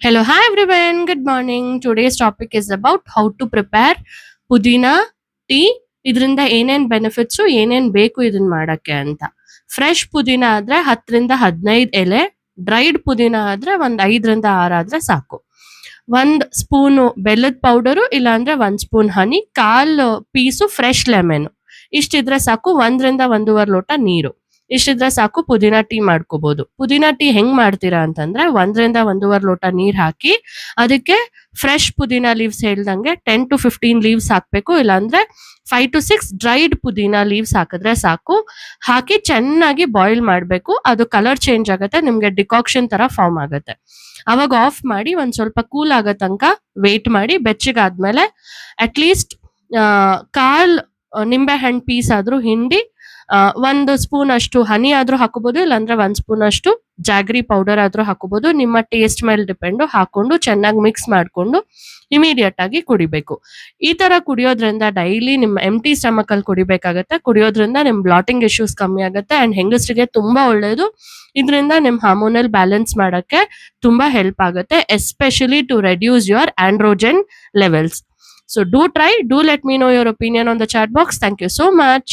Hello, hi everyone. Good morning. Today's topic is about how to prepare ಪುದೀನ tea. ಇದರಿಂದ ಏನೇನ್ benefits ಏನೇನ್ ಬೇಕು ಇದನ್ನ ಮಾಡಕ್ಕೆ ಅಂತ. ಫ್ರೆಶ್ ಪುದೀನ ಆದ್ರೆ 10 ರಿಂದ 15 ಎಲೆ, ಡ್ರೈಡ್ ಪುದೀನ ಆದ್ರೆ ಒಂದ್ 5 ರಿಂದ 6 ಆದ್ರೆ ಸಾಕು. ಒಂದ್ ಸ್ಪೂನು ಬೆಲ್ಲದ ಪೌಡರು ಇಲ್ಲಾಂದ್ರೆ 1 ಸ್ಪೂನ್ ಹನಿ, ಕಾಲ್ ಪೀಸು ಫ್ರೆಶ್ ಲೆಮನ್ ಇಷ್ಟಿದ್ರೆ ಸಾಕು. 1 ರಿಂದ 1.5 ಲೋಟ ನೀರು ಇಷ್ಟಿದ್ರೆ ಸಾಕು, ಪುದೀನ ಟೀ ಮಾಡ್ಕೋಬಹುದು. ಪುದೀನ ಟೀ ಹೆಂಗ್ ಮಾಡ್ತೀರಾ ಅಂತಂದ್ರೆ 1 ರಿಂದ 1.5 ಲೋಟ ನೀರ್ ಹಾಕಿ ಅದಕ್ಕೆ ಫ್ರೆಶ್ ಪುದೀನ ಲೀವ್ಸ್ ಹೇಳ್ದಂಗೆ 10 to 15 ಲೀವ್ಸ್ ಹಾಕ್ಬೇಕು, ಇಲ್ಲಾಂದ್ರೆ 5 to 6 ಡ್ರೈಡ್ ಪುದೀನ ಲೀವ್ಸ್ ಹಾಕಿದ್ರೆ ಸಾಕು. ಹಾಕಿ ಚೆನ್ನಾಗಿ ಬಾಯ್ಲ್ ಮಾಡ್ಬೇಕು. ಅದು ಕಲರ್ ಚೇಂಜ್ ಆಗುತ್ತೆ, ನಿಮ್ಗೆ ಡಿಕಾಕ್ಷನ್ ತರ ಫಾರ್ಮ್ ಆಗುತ್ತೆ. ಅವಾಗ ಆಫ್ ಮಾಡಿ ಒಂದ್ ಸ್ವಲ್ಪ ಕೂಲ್ ಆಗೋ ತನಕ ವೇಟ್ ಮಾಡಿ. ಬೆಚ್ಚಗಾದ್ಮೇಲೆ ಅಟ್ಲೀಸ್ಟ್ ಕಾಲ್ ನಿಂಬೆ ಹಣ್ಣು ಪೀಸ್ ಆದ್ರೂ ಹಿಂಡಿ 1 ಸ್ಪೂನ್ ಅಷ್ಟು ಹನಿ ಆದ್ರೂ ಹಾಕೋಬಹುದು, ಇಲ್ಲಾಂದ್ರೆ 1 ಸ್ಪೂನ್ ಅಷ್ಟು ಜಾಗ್ರಿ ಪೌಡರ್ ಆದ್ರೂ ಹಾಕೋಬಹುದು. ನಿಮ್ಮ ಟೇಸ್ಟ್ ಮೇಲೆ ಡಿಪೆಂಡ್. ಹಾಕೊಂಡು ಚೆನ್ನಾಗಿ ಮಿಕ್ಸ್ ಮಾಡ್ಕೊಂಡು ಇಮಿಡಿಯೇಟ್ ಆಗಿ ಕುಡಿಬೇಕು. ಈ ತರ ಕುಡಿಯೋದ್ರಿಂದ ಡೈಲಿ ನಿಮ್ಮ ಎಂಟಿ ಸ್ಟಮಕ್ ಅಲ್ಲಿ ಕುಡಿಬೇಕಾಗತ್ತೆ. ಕುಡಿಯೋದ್ರಿಂದ ನಿಮ್ ಬ್ಲಾಟಿಂಗ್ ಇಶ್ಯೂಸ್ ಕಮ್ಮಿ ಆಗುತ್ತೆ ಅಂಡ್ ಹೆಂಗಸರಿಗೆ ತುಂಬಾ ಒಳ್ಳೇದು. ಇದರಿಂದ ನಿಮ್ ಹಾರ್ಮೋನಲ್ ಬ್ಯಾಲೆನ್ಸ್ ಮಾಡಕ್ಕೆ ತುಂಬಾ ಹೆಲ್ಪ್ ಆಗುತ್ತೆ, especially to reduce your androgen levels. So do try, do let me know your opinion on the chat box. Thank you so much.